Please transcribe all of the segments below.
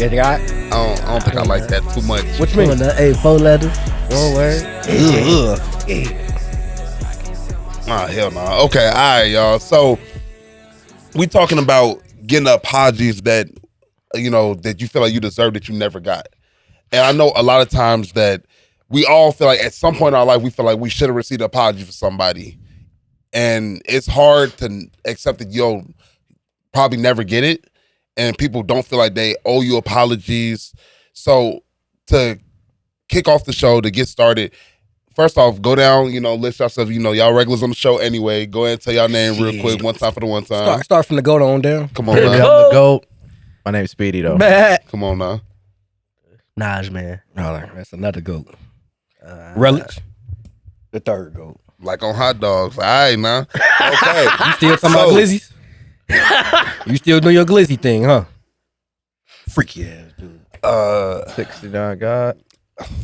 Yeah, you got? I don't think I like that too much. What you mean? Hey, 4 letters, 1 word. Oh, hell no. Okay, all right, y'all. So we talking about getting the apologies that, that you feel like you deserve that you never got. And I know a lot of times that we all feel like at some point in our life, we feel like we should have received an apology for somebody. And it's hard to accept that you'll probably never get it. And people don't feel like they owe you apologies. So to kick off the show, to get started, first off, go down, list yourself, y'all regulars on the show anyway. Go ahead and tell y'all name real quick, one time for the one time. Start from the goat on down. Come on I'm now. the GOAT. My name's Speedy, though. Come on now. Naj, man. Oh, that's another goat. Rellz, the third goat. Like on hot dogs. All right, now. Okay. You still talking about glizzies? You still doing your glizzy thing, huh? Freaky ass dude. 69 God.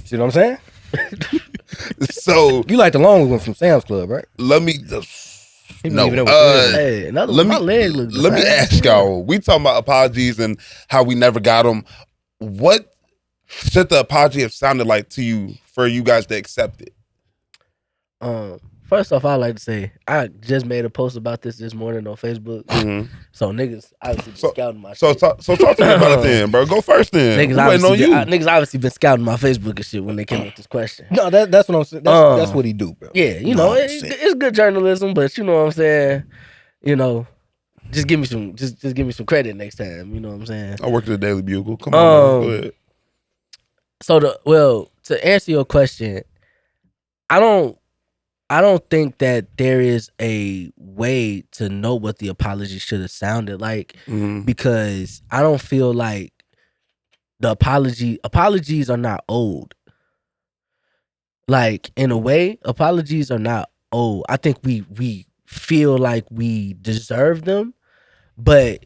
See what I'm saying? So You like the long one from Sam's Club, right? let me no. Hey, another Let one. me My leg looks let me ask y'all. We talking about apologies and how we never got them. What should the apology have sounded like to you for you guys to accept it? First off, I'd like to say I just made a post about this morning on Facebook. Mm-hmm. So niggas obviously been scouting my So shit. talk to me about it then, bro. Go first then. Niggas We waiting on obviously, you. niggas obviously been scouting my Facebook and shit when they came with this question. No, that's what I'm saying. That's what he do, bro. Yeah, it's good journalism, but you know what I'm saying. Just give me some, just give me some credit next time. You know what I'm saying. I work at the Daily Bugle. Come on, man. Go ahead. So to answer your question, I don't think that there is a way to know what the apology should have sounded like, because I don't feel like the apologies are not old. Like, in a way, apologies are not old. I think we feel like we deserve them, but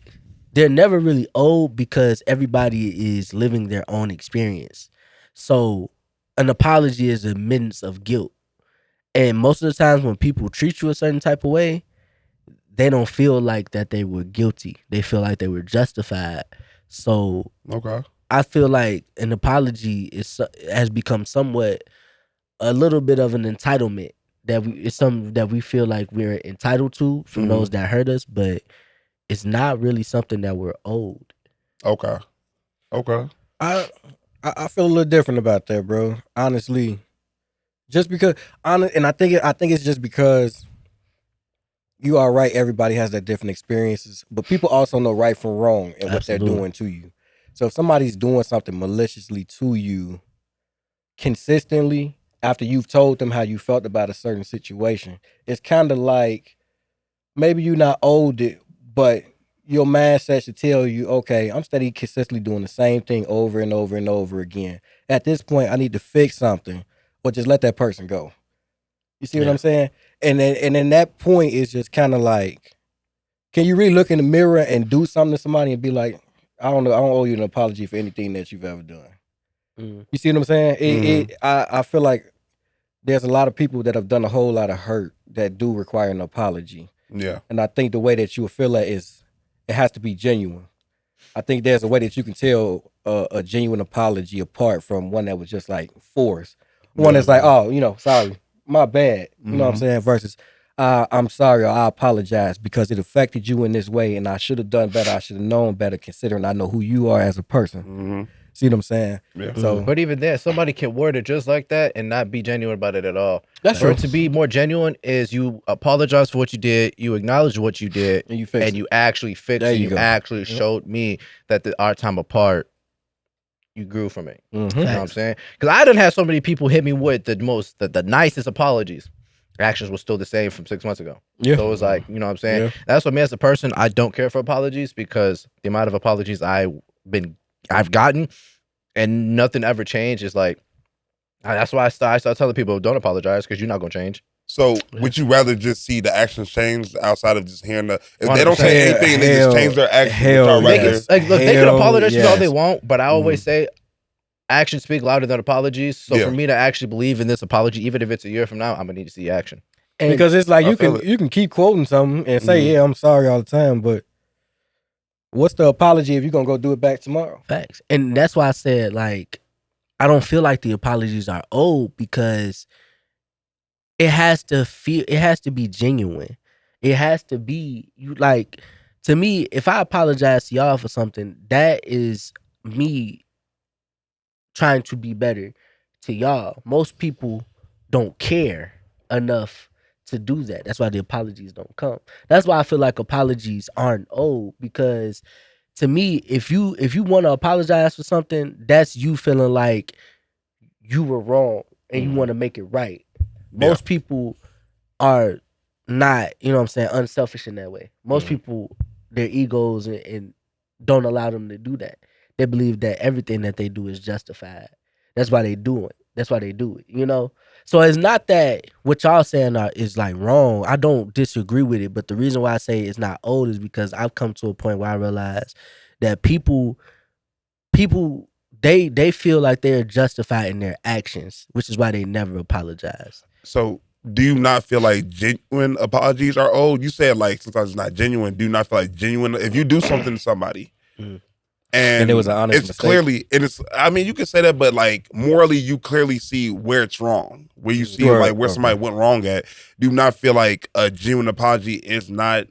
they're never really old because everybody is living their own experience. So an apology is admittance of guilt. And most of the times when people treat you a certain type of way, they don't feel like that they were guilty. They feel like they were justified. So Okay. I feel like an apology has become somewhat a little bit of an entitlement it's something that we feel like we're entitled to from those that hurt us, but it's not really something that we're owed. Okay. I feel a little different about that, bro. Honestly, just because and I think it's just because you are right. Everybody has their different experiences, but people also know right from wrong and what they're doing to you. So if somebody's doing something maliciously to you consistently after you've told them how you felt about a certain situation, it's kind of like maybe you're not owed it, but your mindset should tell you, okay, I'm steady consistently doing the same thing over and over and over again. At this point, I need to fix something or just let that person go. You see what I'm saying? And then that point is just kind of like, can you really look in the mirror and do something to somebody and be like, I don't owe you an apology for anything that you've ever done. You see what I'm saying? I feel like there's a lot of people that have done a whole lot of hurt that do require an apology. Yeah. And I think the way that you will feel that is, it has to be genuine. I think there's a way that you can tell a genuine apology apart from one that was just like forced. One that's like, oh, sorry, my bad. You know what I'm saying? Versus, I'm sorry or I apologize because it affected you in this way and I should have done better. I should have known better considering I know who you are as a person. See what I'm saying? Yeah. So, But even then, somebody can word it just like that and not be genuine about it at all. That's For true. it to be more genuine is you apologize for what you did, you acknowledge what you did, and you fix and you actually fixed There it. you You go. actually showed me that our time apart, you grew from it. You know what I'm saying? Because I done had so many people hit me with the nicest apologies. Actions were still the same from 6 months ago. Yeah. So it was like, you know what I'm saying? Yeah. That's what me as a person, I don't care for apologies because the amount of apologies I've gotten and nothing ever changed is like, that's why I start telling people, don't apologize because you're not going to change. So would you rather just see the actions change outside of just hearing if they don't say anything and they just change their actions? They can apologize all they want, but I always say actions speak louder than apologies. So for me to actually believe in this apology, even if it's a year from now, I'm gonna need to see action. Because it's like you can keep quoting something and say, yeah, I'm sorry all the time, but What's the apology if you're gonna go do it back tomorrow? Facts. And that's why I said, like, I don't feel like the apologies are old because it has to be genuine. It has to be you like to me, if I apologize to y'all for something, that is me trying to be better to y'all. Most people don't care enough to do that. That's why the apologies don't come. That's why I feel like apologies aren't old because to me, if you want to apologize for something, that's you feeling like you were wrong and you want to make it right. Most people are not, you know what I'm saying, unselfish in that way. Most people, their egos and don't allow them to do that. They believe that everything that they do is justified. That's why they do it. That's why they do it, you know? So it's not that what y'all saying is like wrong. I don't disagree with it, but the reason why I say it's not old is because I've come to a point where I realize that people they feel like they're justified in their actions, which is why they never apologize. So, do you not feel like genuine apologies are old? You said like sometimes it's not genuine. Do you not feel like genuine if you do something to somebody and it was an honest it's mistake. clearly and it's I mean you can say that, but like morally you clearly see where it's wrong, where you see Right, like where okay. somebody went wrong at. Do you not feel like a genuine apology is not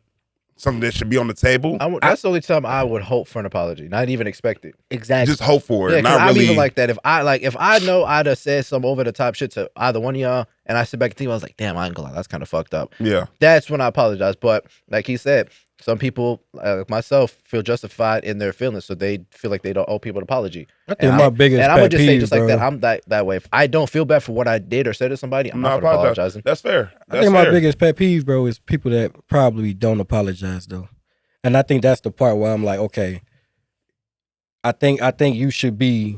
something that should be on the table? That's the only time I would hope for an apology, not even expect it. Exactly. Just hope for it, Yeah, because not I'm really. even like that. If I know I'd have said some over the top shit to either one of y'all, and I sit back and think, I was like, damn, I ain't gonna lie, that's kind of fucked up. Yeah, That's when I apologize. But like he said, some people, like myself, feel justified in their feelings, so they feel like they don't owe people an apology. I think my biggest and I'm gonna pet just say peeve, just like bro. that. I'm that way. If I don't feel bad for what I did or said to somebody, I'm not gonna apologize. That's fair. I think my biggest pet peeve, bro, is people that probably don't apologize though. And I think that's the part where I'm like, okay, I think you should be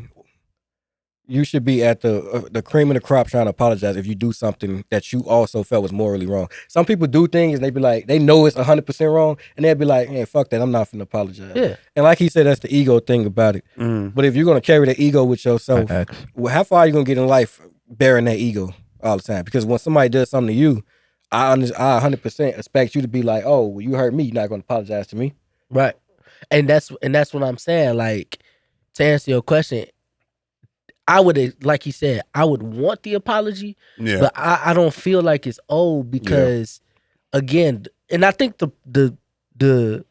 at the cream of the crop trying to apologize if you do something that you also felt was morally wrong. Some people do things and they be like, they know it's 100% wrong, and they'll be like, hey, fuck that, I'm not finna apologize. Yeah. And like he said, that's the ego thing about it. But if you're gonna carry the ego with yourself, well, how far are you gonna get in life bearing that ego all the time? Because when somebody does something to you, I 100% expect you to be like, oh, well, you hurt me, you're not gonna apologize to me. Right. And that's what I'm saying. Like, to answer your question, I would, like he said, I would want the apology, Yeah. but I don't feel like it's old because, again, and I think the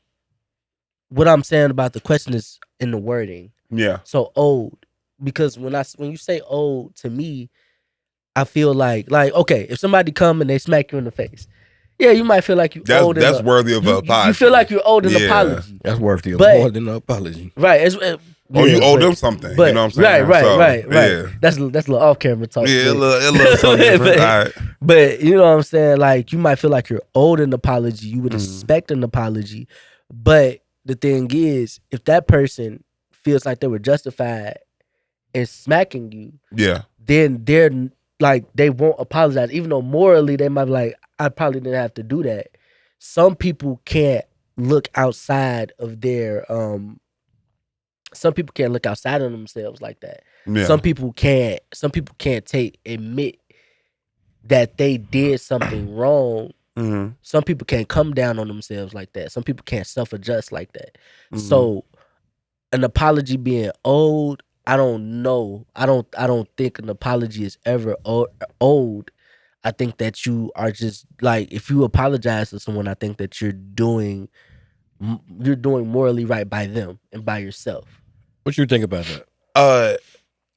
what I'm saying about the question is in the wording. Yeah. So old, because when you say old to me, I feel like okay, if somebody come and they smack you in the face, yeah, you might feel like you old. That's worthy of an apology. You feel like you're owed an Yeah. apology. That's worthy of But- more than an apology. Right. Or you owe them something. But, You know what I'm saying? Right. So, Right. Yeah. That's a little off camera talk. Yeah, but- a little something different. All right. But you know what I'm saying? Like, you might feel like you're owed an apology. You would expect an apology. But the thing is, if that person feels like they were justified in smacking you, Yeah. then they're like, they won't apologize. Even though morally they might be like, I probably didn't have to do that. Some people can't look outside of their some people can't look outside of themselves like that. Yeah. Some people can't admit that they did something wrong. Some people can't come down on themselves like that. Some people can't self-adjust like that. So an apology being old, I don't know. I don't think an apology is ever old. I think that you are just like, if you apologize to someone, I think that you're doing morally right by them and by yourself. What you think about that?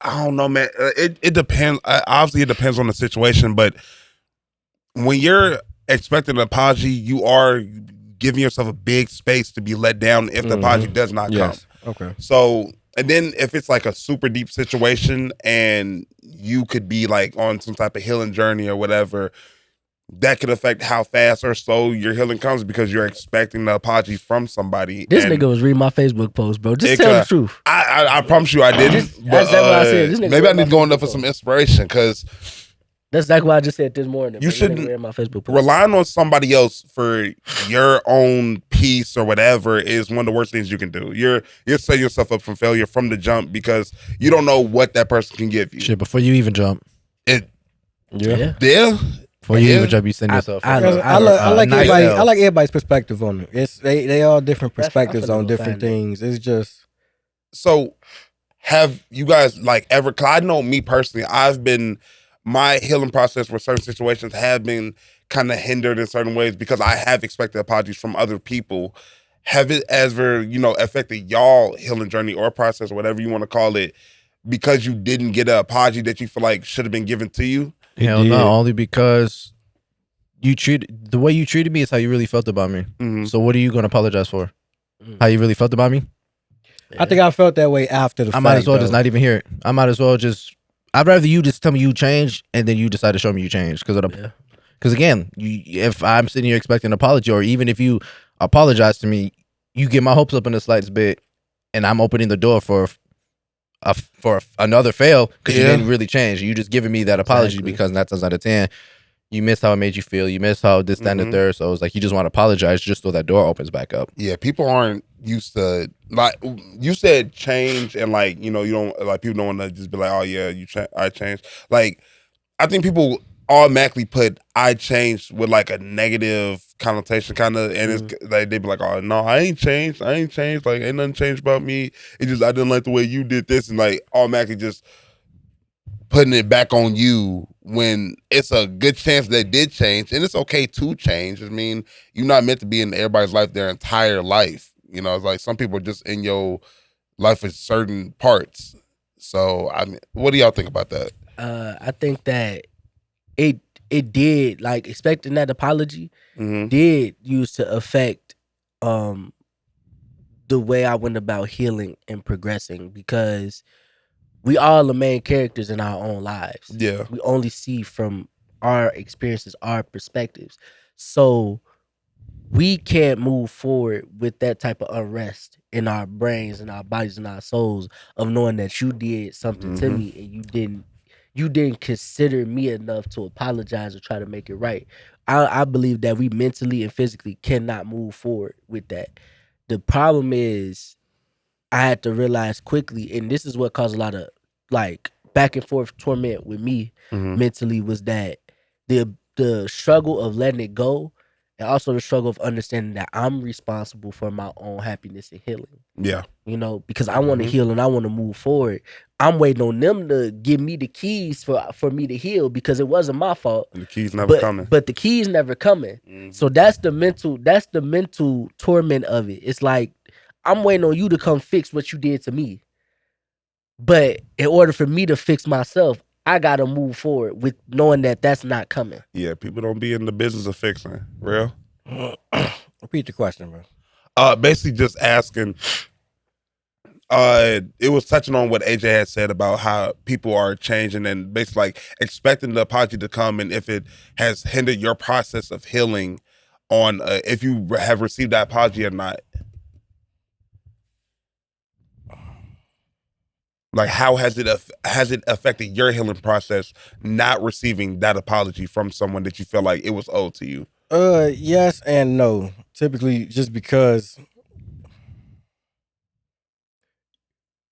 I don't know, man. It depends. Obviously, it depends on the situation. But when you're expecting an apology, you are giving yourself a big space to be let down if the apology does not come. Okay. So, and then if it's like a super deep situation and you could be like on some type of healing journey or whatever, that could affect how fast or slow your healing comes because you're expecting the apology from somebody. This and nigga was reading my Facebook post, bro. Just it tell the could- truth. I promise you I didn't. But, that's what I said. This nigga maybe I read need my to go in there for Facebook some inspiration because That's exactly what I just said this morning. You bro. This nigga shouldn't read my Facebook post. relying on somebody else for your own peace or whatever is one of the worst things you can do. You're setting yourself up for failure from the jump because you don't know what that person can give you. Shit, before you even jump. It Yeah. yeah. For you, Yeah. would you be sending yourself? I Because don't- I like nice everybody. L. I like everybody's perspective on it. It's they all different That's- I'm perspectives finna on go different find it. things. It's just So have you guys like ever, cause I know me personally, my healing process for certain situations have been kind of hindered in certain ways because I have expected apologies from other people. Have it ever, affected y'all healing journey or process or whatever you want to call it because you didn't get an apology that you feel like should have been given to you? Hell no, only because the way you treated me is how you really felt about me. Mm-hmm. So what are you gonna apologize for? How you really felt about me? I think I felt that way after the I fact. might as well though. just not even hear it. I might as well just. I'd rather you just tell me you changed and then you decide to show me you changed because again, if I'm sitting here expecting an apology or even if you apologize to me, you get my hopes up in the slightest bit, and I'm opening the door for another fail because you Yeah. didn't really change. You just giving me that apology Exactly. because 9 times out of 10, you missed how it made you feel. You missed how this, that, and the Mhm. third. So it's like you just want to apologize just so that door opens back up. Yeah, people aren't used to, like you said, change, and like you don't, like, people don't want to just be like, oh yeah, I changed. Like, I think people automatically put "I changed" with like a negative connotation, kind of, and it's like they be like, oh no, I ain't changed, like ain't nothing changed about me. It just I didn't like the way you did this, and like automatically just putting it back on you when it's a good chance they did change, and it's okay to change. I mean, you're not meant to be in everybody's life their entire life. It's like some people are just in your life for certain parts. So, I mean, what do y'all think about that? I think that it did, like, expecting that apology Mm-hmm. did use to affect um the way I went about healing and progressing, because we all the main characters in our own lives. Yeah. We only see from our experiences, our perspectives. So we can't move forward with that type of unrest in our brains and our bodies and our souls of knowing that you did something to Mhm. me and you didn't consider me enough to apologize or try to make it right. I believe that we mentally and physically cannot move forward with that. The problem is I had to realize quickly, and this is what caused a lot of like back and forth torment with me Mhm. mentally, was that the struggle of letting it go, and also the struggle of understanding that I'm responsible for my own happiness and healing. Yeah. Because I want to Mhm. heal and I want to move forward. I'm waiting on them to give me the keys for me to heal, because it wasn't my fault. And the keys never But coming. but the keys never coming. Mhm. So that's the mental torment of it. It's like I'm waiting on you to come fix what you did to me. But in order for me to fix myself, I gotta move forward with knowing that that's not coming. Yeah, people don't be in the business of fixing. Real. repeat the question, bro. Basically just asking. It was touching on what AJ had said about how people are changing and basically like expecting the apology to come, and if it has hindered your process of healing, on if you have received that apology or not. Like, how has it affected your healing process not receiving that apology from someone that you feel like it was owed to you? Yes and no. Typically, just because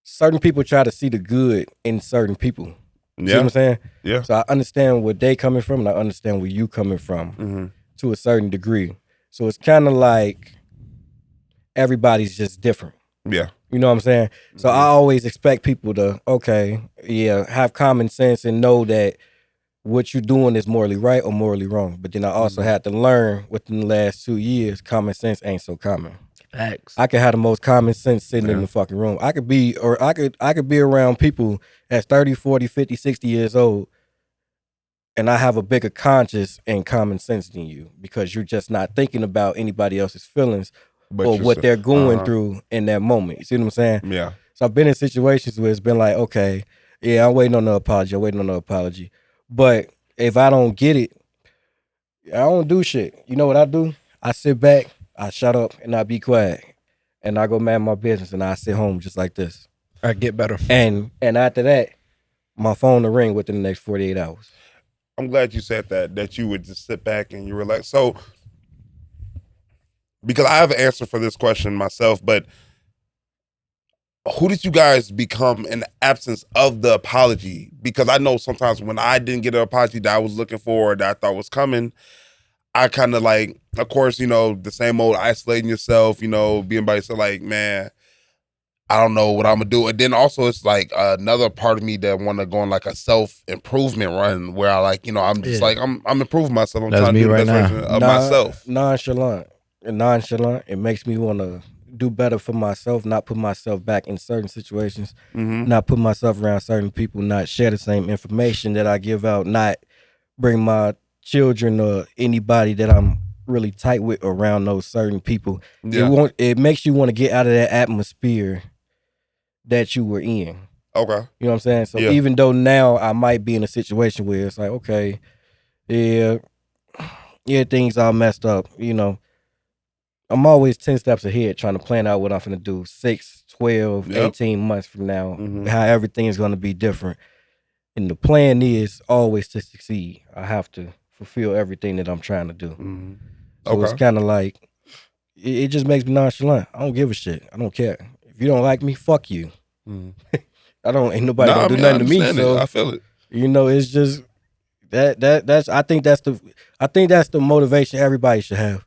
certain people try to see the good in certain people. You see what Yeah, I'm saying? yeah. So I understand where they coming from, and I understand where you coming from Mm-hmm. to a certain degree. So it's kind of like everybody's just different. Yeah. You know what I'm saying? So I always expect people to, have common sense and know that what you're doing is morally right or morally wrong. But then I also had to learn within the last 2 years, common sense ain't so common. Facts. I could have the most common sense sitting in the fucking room. I could be around people that's 30, 40, 50, 60 years old, and I have a bigger conscience and common sense than you, because you're just not thinking about anybody else's feelings But or you're what so- they're going through in that moment. You see what I'm saying? Yeah. So I've been in situations where it's been like, okay, yeah, I'm waiting on the apology. But if I don't get it, I don't do shit. You know what I do? I sit back, I shut up, and I be quiet. And I go man my business, and I sit home just like this. I get better. And after that, my phone will ring within the next 48 hours. I'm glad you said that you would just sit back and you relax. So, because I have an answer for this question myself, but who did you guys become in the absence of the apology? Because I know sometimes when I didn't get an apology that I was looking for, or that I thought was coming, I kind of like, of course, the same old isolating yourself, being by yourself, like, man, I don't know what I'm gonna do. And then also it's like another part of me that want to go on like a self improvement run where I like, I'm just Yeah. like I'm improving myself. I'm That's trying to me do the right best now. version of myself. Nonchalant. It makes me want to do better for myself, not put myself back in certain situations, Mm-hmm. not put myself around certain people, not share the same information that I give out, not bring my children or anybody that I'm really tight with around those certain people. Yeah. It makes you want to get out of that atmosphere that you were in. Okay. You know what I'm saying? So Yeah. even though now I might be in a situation where it's like, okay, yeah, yeah, things all messed up, I'm always 10 steps ahead trying to plan out what I'm going to do 6, 12, Yep. 18 months from now, Mhm. how everything is going to be different. And the plan is always to succeed. I have to fulfill everything that I'm trying to do. Mm-hmm. So it's Okay. kind of like, it just makes me nonchalant. I don't give a shit. I don't care. If you don't like me, fuck you. Mm-hmm. Ain't nobody No, gonna I do mean I nothing to me. understand it. So, I feel it. it's just that's I think that's the motivation everybody should have.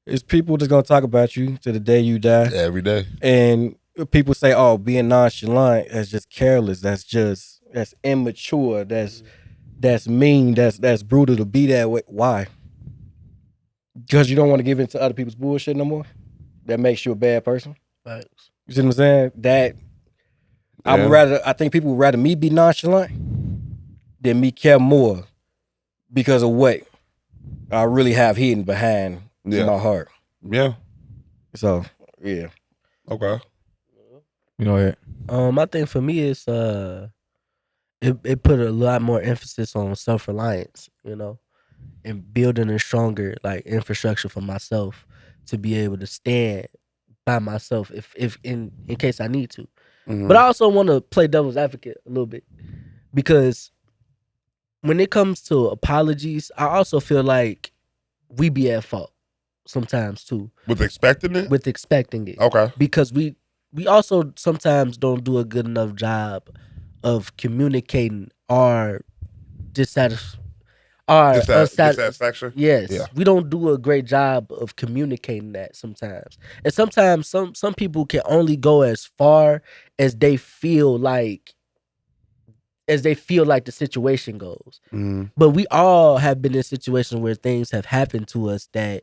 Is people just gonna talk about you to the day you die. Every day. And people say, "Oh, being nonchalant, that's just careless. That's immature. That's mean. That's brutal to be that way." Why? Because you don't want to give in to other people's bullshit no more. That makes you a bad person. Facts. You see what I'm saying? Yeah. I think people would rather me be nonchalant than me care more because of what I really have hidden behind in Yeah. my heart. Yeah. So yeah, Okay. You know it. I think for me it's it put a lot more emphasis on self reliance, and building a stronger like infrastructure for myself to be able to stand by myself if in case I need to. But I Mm-hmm. also want to play devil's advocate a little bit because when it comes to apologies, I also feel like we be at fault sometimes too With expecting it? with expecting it Okay. because we also sometimes don't do a good enough job of communicating our dissatis our Dissatisfaction? Yeah. yes, we don't do a great job of communicating that sometimes. And sometimes some people can only go as far as they feel like the situation goes. Mm-hmm. But we all have been in situations where things have happened to us that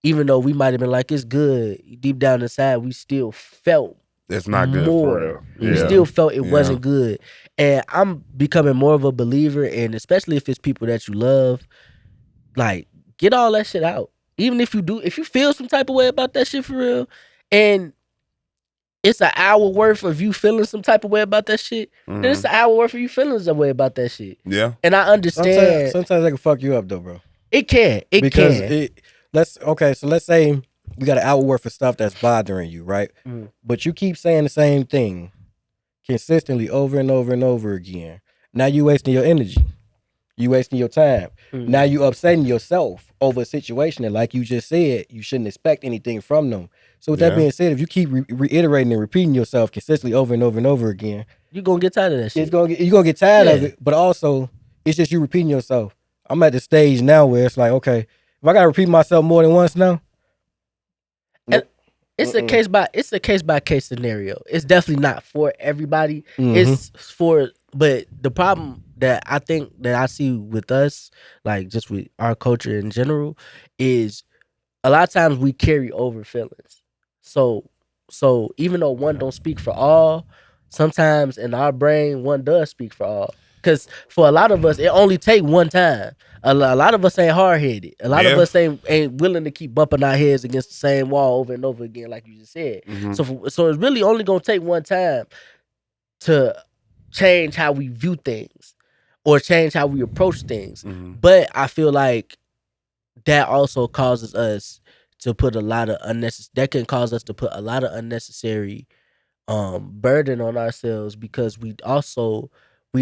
even though we might have been like it's good, deep down inside we still felt It's not good for more. real. We Yeah. still felt it Yeah. wasn't good. And I'm becoming more of a believer, and especially if it's people that you love, like get all that shit out. Even if you feel some type of way about that shit for real, and it's an hour worth of you feeling some type of way about that shit, then it's Mm-hmm. an hour worth of you feeling some way about that shit. Yeah. And I understand sometimes they can fuck you up though, bro. it can. Because let's say we got an hour worth of stuff that's bothering you, right? Mm. But you keep saying the same thing consistently over and over and over again. Now you wasting your energy. You wasting your time. Mm. Now you upsetting yourself over a situation that, like you just said, you shouldn't expect anything from them. So with that Yeah. being said, if you keep reiterating and repeating yourself consistently over and over and over again, You gonna get tired of that shit. you're gonna get tired of Yeah. it. But also, it's just you repeating yourself. I'm at the stage now where it's like, okay, if I gotta repeat myself more than once now, And it's a Mm-mm. case by case scenario. It's definitely not for everybody. Mhm. It's for but the problem that I think that I see with us, like just with our culture in general, is a lot of times we carry over feelings. So even though one don't speak for all, sometimes in our brain one does speak for all. Cause for a lot of us, it only take one time. A lot of us ain't hard headed. A lot of Yeah. us ain't willing to keep bumping our heads against the same wall over and over again, like you just said. Mm-hmm. So it's really only gonna take one time to change how we view things or change how we approach things. Mm-hmm. But I feel like that also causes us to put a lot of unnecessary that can cause us to put a lot of unnecessary burden on ourselves because we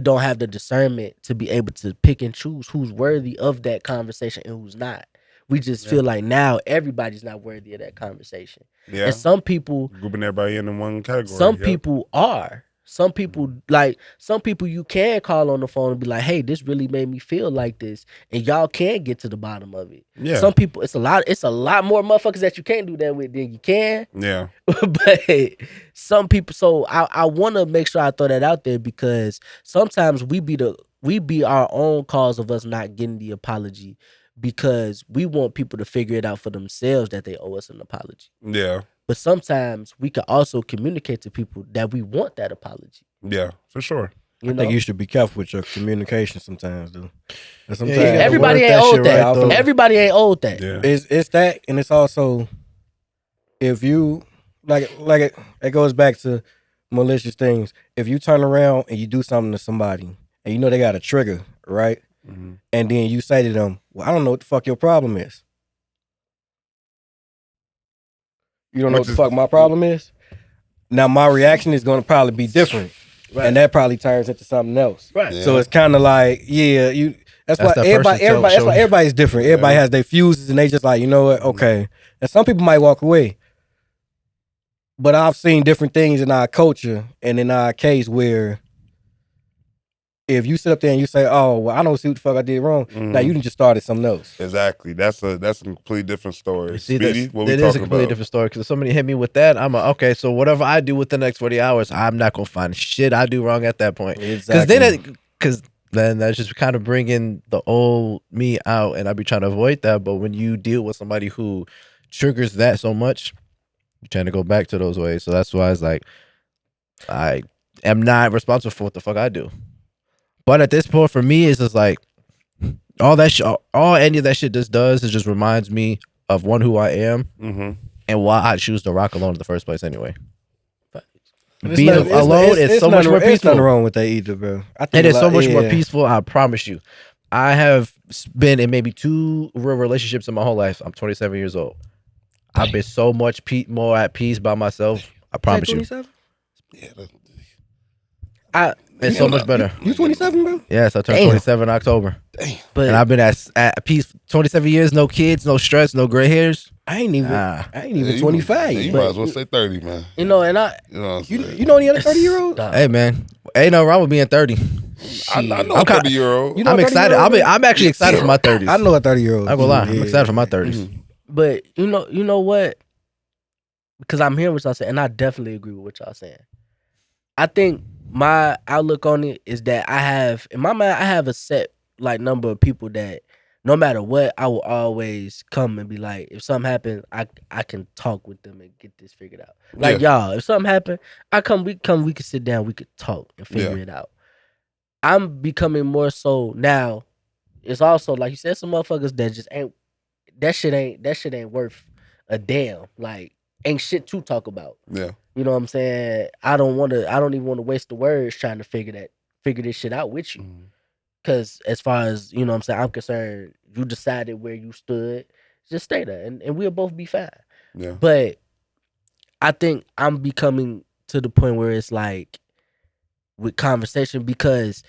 don't have the discernment to be able to pick and choose who's worthy of that conversation and who's not. We just feel like now everybody's not worthy of that conversation. Yeah. And some people Grouping everybody in one category. some yep. people are. Some people you can call on the phone and be like, hey, this really made me feel like this. And y'all can get to the bottom of it. Yeah. Some people, it's a lot more motherfuckers that you can't do that with than you can. Yeah. But some people, so I wanna make sure I throw that out there because sometimes we be our own cause of us not getting the apology because we want people to figure it out for themselves that they owe us an apology. Yeah. But sometimes we can also communicate to people that we want that apology. Yeah. For sure. You I know, think you should be careful with your communication sometimes, dude. And you gotta everybody word ain't that owed shit that. right, though. Everybody ain't owed that. Yeah. It's that, and it's also if you it goes back to malicious things. If you turn around and you do something to somebody, and you know they got a trigger, right? Mm-hmm. And then you say to them, "Well, I don't know what the fuck your problem is." You don't know what the fuck my problem is. Now my reaction is going to probably be different, Right. and that probably turns into something else. Right. Yeah. So it's kind of like, yeah, you. That's why that everybody. person That's why showing- everybody's different. Yeah. Everybody has their fuses, and they just like, you know what? Okay. And some people might walk away, but I've seen different things in our culture and in our case where if you sit up there and you say, "Oh, well, I don't see what the fuck I did wrong," now you done just started something else. Exactly. That's a completely different story. See, Speedy, what we that talking is a completely about? different story. Because if somebody hit me with that, I'm like, okay, so whatever I do with the next 40 hours, I'm not gonna find shit I do wrong at that point. Exactly. Because then that's just kind of bringing the old me out, and I'd be trying to avoid that. But when you deal with somebody who triggers that so much, you're trying to go back to those ways. So that's why it's like, I am not responsible for what the fuck I do. But at this point, for me, it's just like all that shit, all any of that shit just does is just reminds me of one who I am Mm-hmm. and why I choose to rock alone in the first place. Anyway, It's being not- alone is so much nothing- more It's nothing peaceful. wrong with that either, bro. I It think is a so lot- much more yeah. peaceful. I promise you. I have been in maybe 2 real relationships in my whole life. I'm 27 years old. I've been so much more at peace by myself. I promise you. 27? Yeah. It's so much better. You 27, bro? Yes, I turned Damn. 27 in October. But And I've been at peace 27 years, no kids, no stress, no gray hairs. I ain't even Ah. even 25 You yet. might as well say 30, man. you know, and I You know what I'm You, saying? you know any other 30-year-olds? Dog. Hey man, ain't no wrong with being 30. I know I'm a kinda- 30-year-old. You know I'm a excited. 30-year-old, man? I'm actually excited for my 30s. I know a 30-year-old. I'm gonna lie. I'm Yeah. excited for my 30s. Mhm. But you know what? Because I'm hearing what y'all saying, and I definitely agree with what y'all saying. I think my outlook on it is that I have in my mind I have a set like number of people that no matter what I will always come and be like, if something happens, I can talk with them and get this figured out. Like y'all, if something happened, we can sit down, we could talk and figure it out. I'm becoming more so now. It's also like you said, some motherfuckers that just ain't that shit ain't worth a damn. Like ain't shit to talk about. Yeah. You know what I'm saying? I don't even want to waste the words trying to figure this shit out with you. Mhm. Cause as far as, you know what I'm saying, I'm concerned, you decided where you stood, just stay there and we'll both be fine. Yeah. But I think I'm becoming to the point where it's like with conversation, because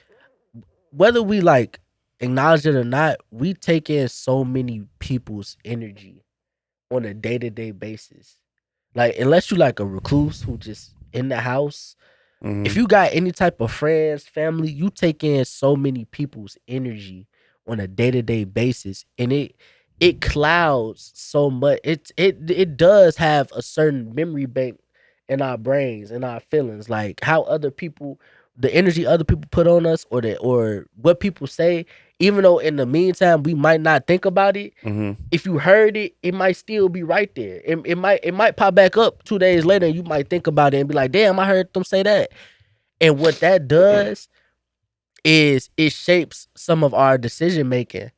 whether we like acknowledge it or not, we take in so many people's energy on a day-to-day basis. Like, unless you like a recluse who just in the house, Mhm. if you got any type of friends, family, you take in so many people's energy on a day-to-day basis, and it clouds so much. It does have a certain memory bank in our brains and our feelings, like how other people, the energy other people put on us, or what people say. Even though in the meantime we might not think about it, Mhm. if you heard it, it might still be right there. It might pop back up 2 days later, and you might think about it and be like, "Damn, I heard them say that." And what that does is it shapes some of our decision making.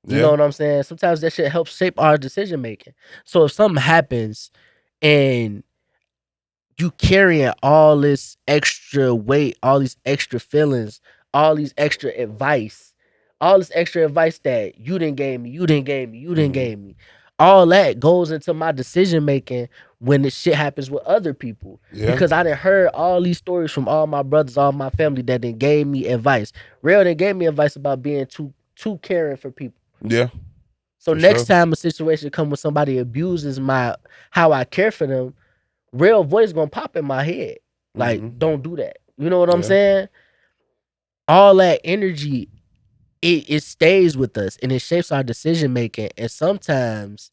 You know what I'm saying? Sometimes that shit helps shape our decision making. So if something happens and you carrying all this extra weight, all these extra feelings, all these extra advice, all this extra advice that you didn't gave me, you didn't gave me, you didn't gave me. All that goes into my decision making when this shit happens with other people. Yeah. Because I done heard all these stories from all my brothers, all my family that then gave me advice. Real done gave me advice about being too caring for people. Yeah. So For next sure. time a situation come when somebody abuses how I care for them, real voice gonna pop in my head. Like, Mhm. don't do that. You know what I'm Yeah. saying? All that energy, it stays with us and it shapes our decision making. And sometimes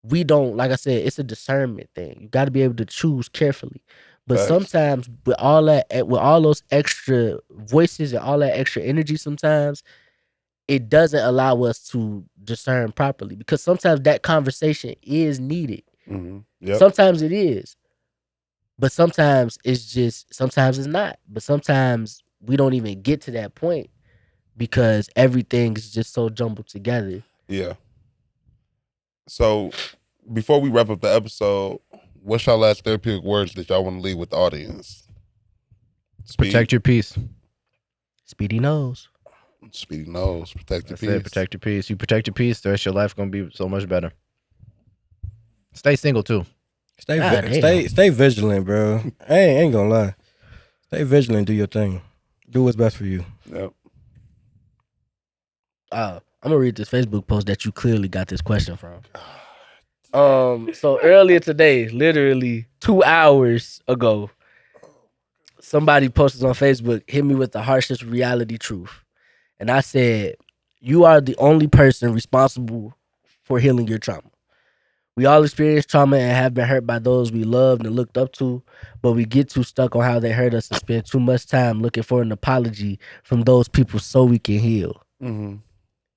we don't, like I said, it's a discernment thing. You got to be able to choose carefully. But Facts. sometimes with all those extra voices and all that extra energy, sometimes it doesn't allow us to discern properly because sometimes that conversation is needed. Yep. Sometimes it is, but sometimes it's not. But sometimes we don't even get to that point because everything is just so jumbled together. Yeah. So before we wrap up the episode, what's y'all last therapeutic words that y'all want to leave with the audience? Protect your peace. Speedy knows. Speedy knows. Protect your That's peace. it. Protect your peace. You protect your peace, the rest of your life gonna be so much better. Stay single too. Stay vigilant, bro. I ain't gonna lie. Stay vigilant. Do your thing. Do what's best for you. Yep. I'm gonna read this Facebook post that you clearly got this question from. So earlier today, literally 2 hours ago, somebody posted on Facebook, hit me with the harshest reality truth. And I said, you are the only person responsible for healing your trauma. We all experience trauma and have been hurt by those we loved and looked up to, but we get too stuck on how they hurt us and spend too much time looking for an apology from those people so we can heal. Mm-hmm.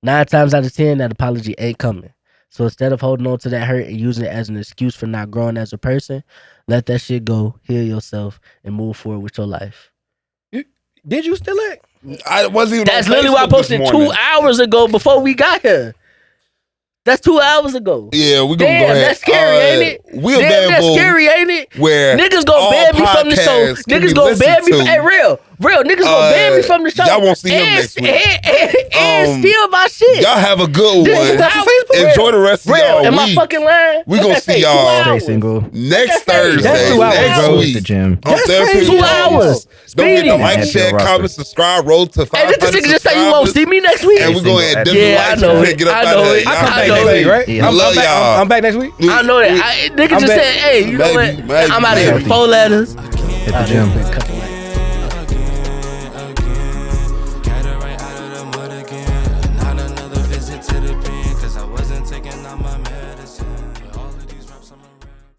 9 times out of 10, that apology ain't coming. So instead of holding on to that hurt and using it as an excuse for not growing as a person, let that shit go, heal yourself, and move forward with your life. Did you steal it? I wasn't even. That's on literally what I Facebook this posted 2 morning. hours ago before we got here. That's 2 hours ago. Yeah, we gonna Damn, go ahead. that's scary, ain't it? We Damn, that's available scary, ain't it? where Niggas gonna all ban me from the show. podcasts can Niggas be gonna ban me listened from. to. Hey, real. Niggas gonna ban me from the show. Y'all won't see him and, next week. And steal my shit. Y'all have a good This one. is how Facebook. Enjoy the rest of Real. y'all Am I week. fucking lying? We What gonna that see say? 2 y'all. Stay hours. single. Next That's Thursday, That's 2 hours, next bro. Go to week the gym. on That's Therapeutic crazy. 2 Words. hours. Don't forget to Speedy. like, Add to share, your roster. comment, subscribe. Roll to Hey, 500 this nigga just say you won't see me next week. And we're going to Single. dim the Yeah, I lights know and it. get up I out know of it. here. I come I back know next it. week, right? Yeah. Love y'all. I'm back next week. I know that. Nigga I'm just back. said, hey, you know what? Maybe, I'm out of here. maybe. 4 letters. Hit the gym.